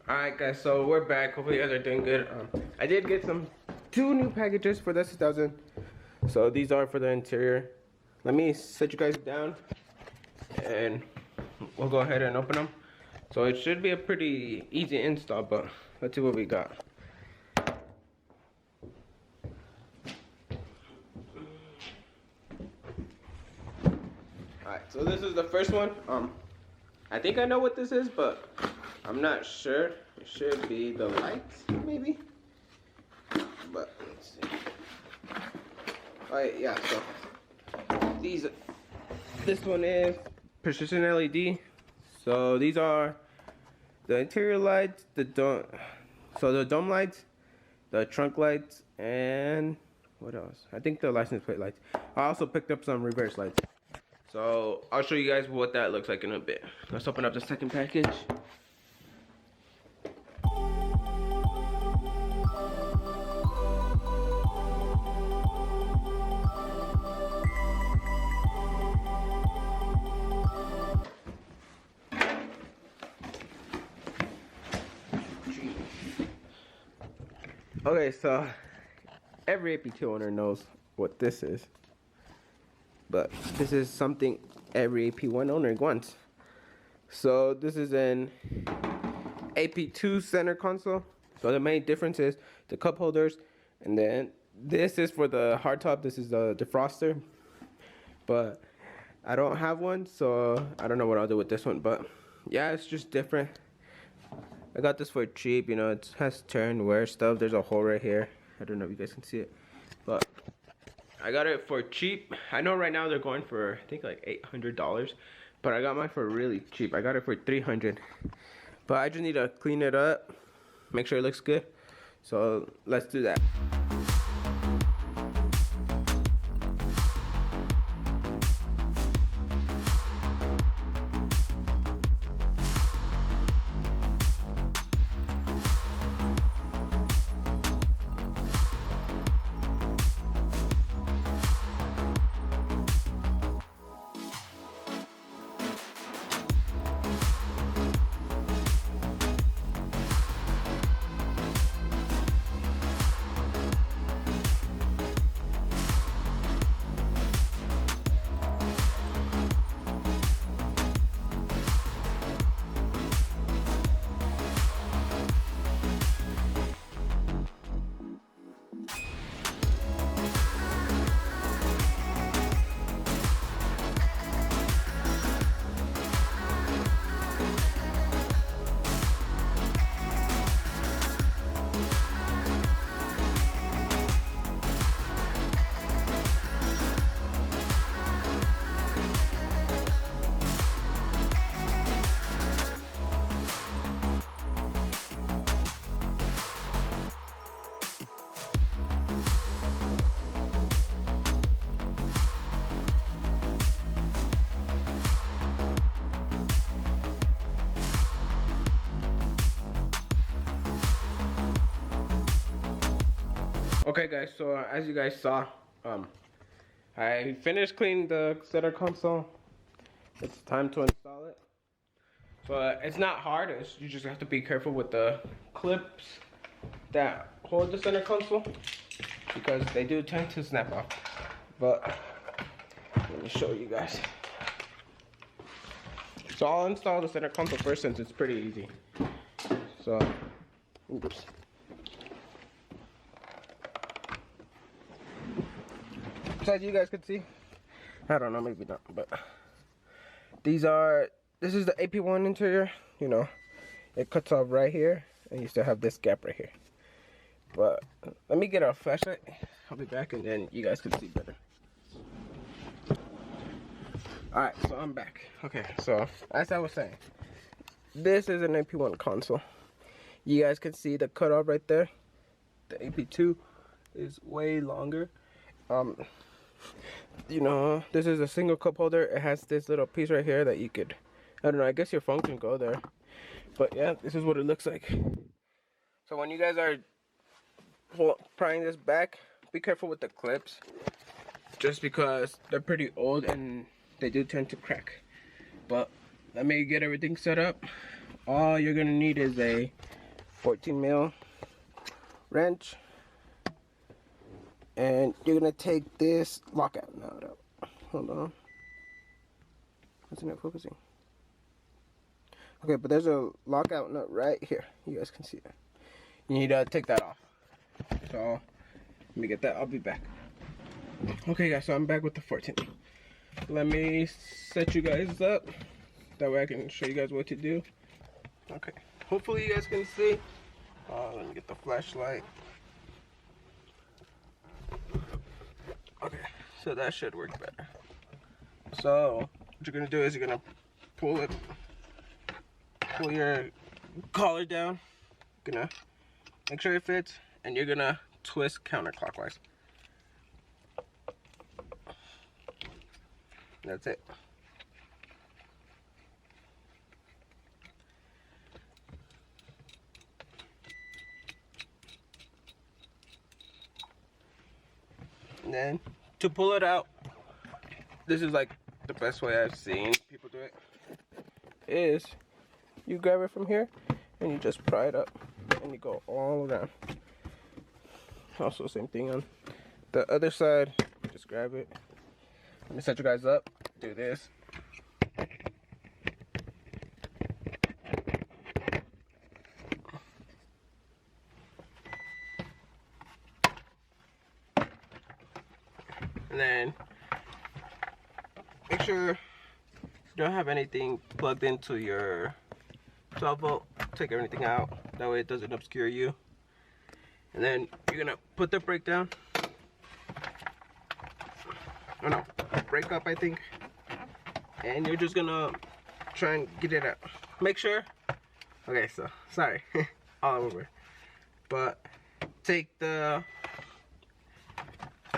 Alright guys, so we're back. Hopefully you guys are doing good. I did get two new packages for the S2000. So these are for the interior. Let me sit you guys down and we'll go ahead and open them. So it should be a pretty easy install, but let's see what we got. Alright, so this is the first one. I think I know what this is, but I'm not sure. It should be the lights, maybe. But let's see. Alright, yeah, so this one is precision LED. So these are the interior lights, the dome lights, the trunk lights, and what else? I think the license plate lights. I also picked up some reverse lights. So I'll show you guys what that looks like in a bit. Let's open up the second package. Okay, so every AP2 owner knows what this is. But this is something every AP1 owner wants. So this is an AP2 center console. So the main difference is the cup holders, and then this is for the hardtop. This is the defroster. But I don't have one, so I don't know what I'll do with this one. But yeah, it's just different. I got this for cheap. You know, it has turn wear stuff. There's a hole right here. I don't know if you guys can see it, but I got it for cheap. I know right now they're going for, I think, like $800, but I got mine for really cheap. I got it for $300. But I just need to clean it up, make sure it looks good. So let's do that. Okay guys, so as you guys saw, I finished cleaning the center console. It's time to install it. So it's not hard, you just have to be careful with the clips that hold the center console, because they do tend to snap off. But let me show you guys. So I'll install the center console first, since it's pretty easy. So, oops. So as you guys can see, I don't know, maybe not, but this is the AP1 interior. You know, it cuts off right here, and you still have this gap right here. But let me get a flashlight. I'll be back, and then you guys can see better. Alright, so I'm back. Okay, so as I was saying, this is an AP1 console. You guys can see the cutoff right there. The AP2 is way longer. You know, this is a single cup holder. It has this little piece right here that you could, I don't know, I guess your phone can go there. But yeah, this is what it looks like. So when you guys are prying this back, be careful with the clips, just because they're pretty old and they do tend to crack. But let me get everything set up. All you're gonna need is a 14 mil wrench, and you're gonna take this lockout nut out. Hold on, isn't it focusing? Okay, but there's a lockout nut right here. You guys can see it. You need to take that off. So let me get that. I'll be back. Okay, guys. So I'm back with the 14. Let me set you guys up. That way I can show you guys what to do. Okay. Hopefully you guys can see. Let me get the flashlight. Okay. So that should work better. So what you're gonna do is you're gonna pull your collar down. Gonna make sure it fits, and you're gonna twist counterclockwise. That's it. And then to pull it out, this is like the best way I've seen people do it, is you grab it from here and you just pry it up and you go all around. Also same thing on the other side. Just grab it. Let me set you guys up. Do this. And then make sure you don't have anything plugged into your 12 volt. Take everything out. That way it doesn't obscure you. And then you're gonna put the brake down. Oh no, brake up I think. And you're just gonna try and get it out. Make sure. Okay, so sorry, all over. But take the.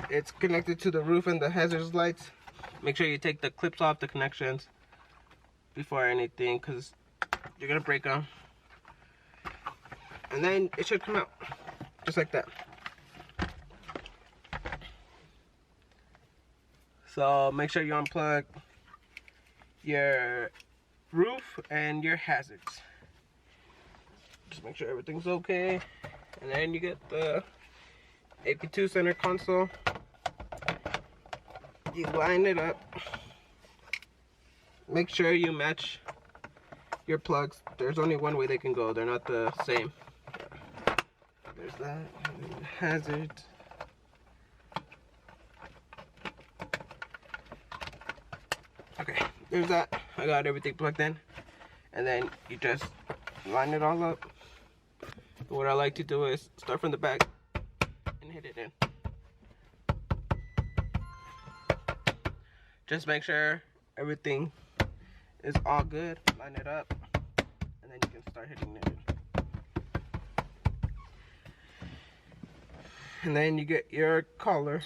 It's connected to the roof and the hazards lights. Make sure you take the clips off the connections before anything, because you're gonna break them. And then it should come out just like that. So make sure you unplug your roof and your hazards. Just make sure everything's okay. And then you get the AP2 center console. You line it up. Make sure you match your plugs. There's only one way they can go. They're not the same. There's that. Hazards. Okay, there's that. I got everything plugged in. And then you just line it all up. What I like to do is start from the back and hit it in. Just make sure everything is all good. Line it up. And then you can start hitting it in. And then you get your collar,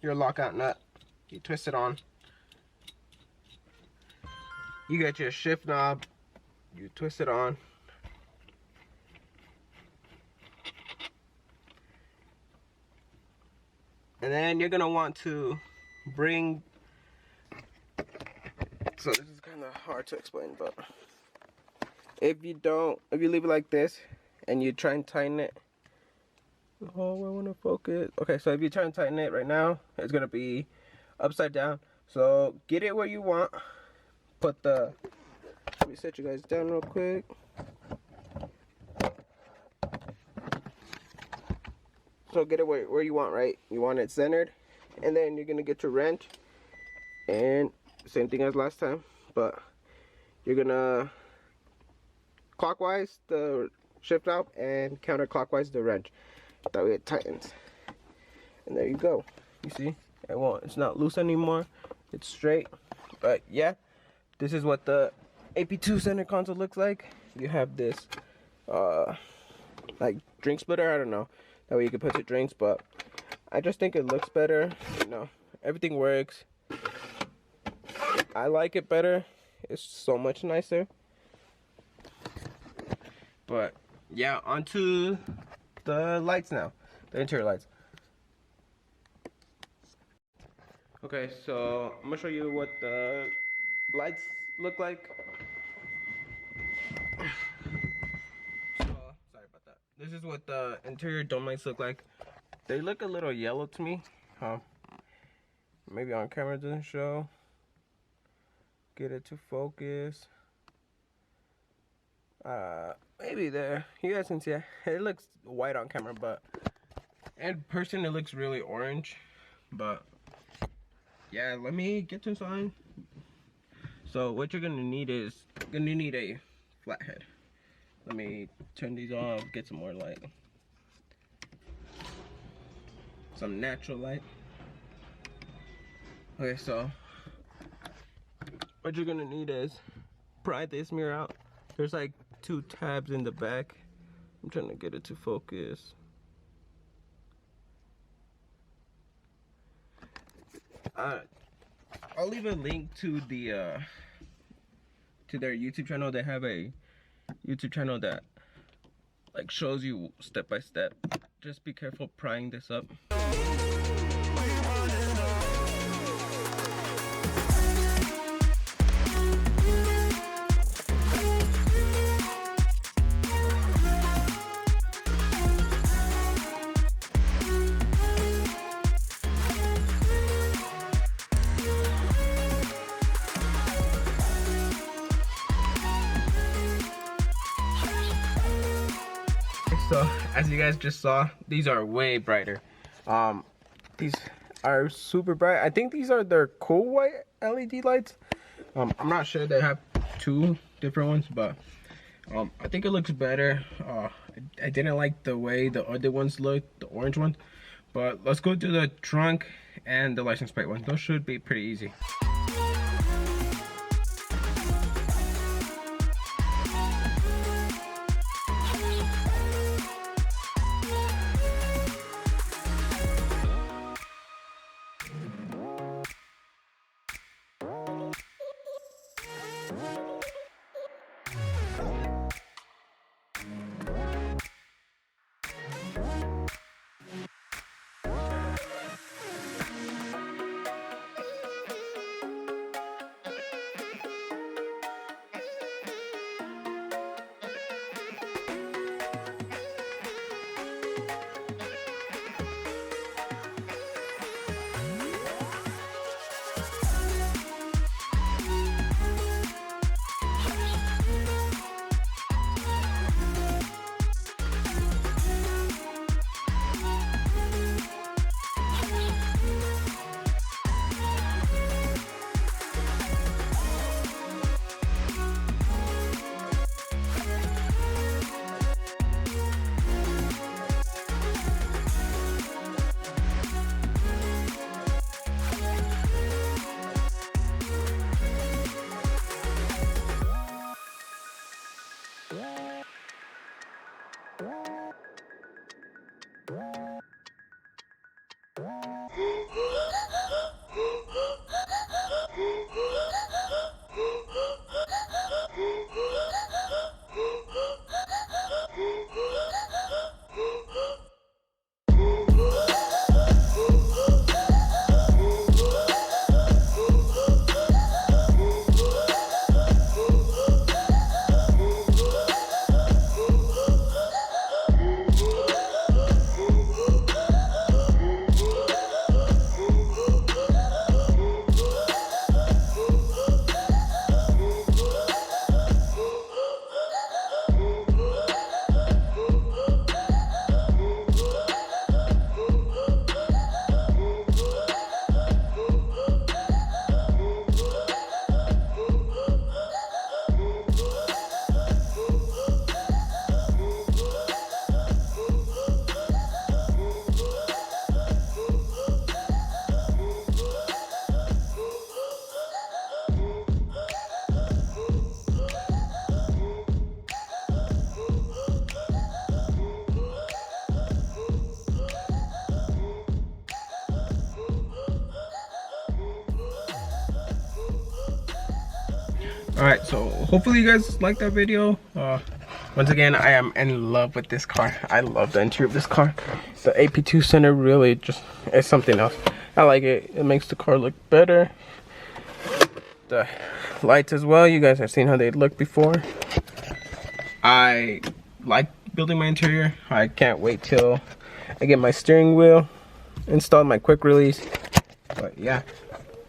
your lockout nut. You twist it on. You get your shift knob. You twist it on. And then you're gonna want to bring. So this is kind of hard to explain, but if you leave it like this and you try and tighten it. Oh, I want to focus. Okay, so if you try and tighten it right now, it's gonna be upside down. So get it where you want. Put the. Let me set you guys down real quick. So get it where you want, right? You want it centered, and then you're gonna get your wrench, and same thing as last time, but you're gonna clockwise the shift knob and counterclockwise the wrench. That way it tightens, and there you go. You see, it's not loose anymore. It's straight. But yeah, this is what the AP2 center console looks like. You have this, like drink splitter. I don't know. That way you can put your drinks, but I just think it looks better. You know, everything works. I like it better. It's so much nicer. But yeah, onto the lights now. The interior lights. Okay, so I'm gonna show you what the lights look like. So This is what the interior dome lights look like. They look a little yellow to me. Maybe on camera it doesn't show. Get it to focus. Maybe there. You guys can see it. It looks white on camera, but in person it looks really orange. But yeah, let me get this on. So what you're gonna need is a flathead. Let me turn these off, get some more light. Some natural light. Okay, so what you're gonna need is pry this mirror out. There's like 2 tabs in the back. I'm trying to get it to focus. I'll leave a link to the to their YouTube channel. They have a YouTube channel that like shows you step by step. Just be careful prying this up. So as you guys just saw, these are way brighter. These are super bright. I think these are their cool white LED lights. I'm not sure, they have 2 different ones, but I think it looks better. I didn't like the way the other ones looked, the orange ones. But let's go to the trunk and the license plate one. Those should be pretty easy. Alright, so hopefully you guys like that video. Once again, I am in love with this car. I love the interior of this car. The AP2 Center really just is something else. I like it. It makes the car look better. The lights as well. You guys have seen how they look before. I like building my interior. I can't wait till I get my steering wheel installed, my quick release. But yeah,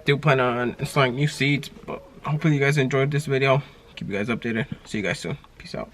do plan on installing new seats. But hopefully you guys enjoyed this video. Keep you guys updated. See you guys soon. Peace out.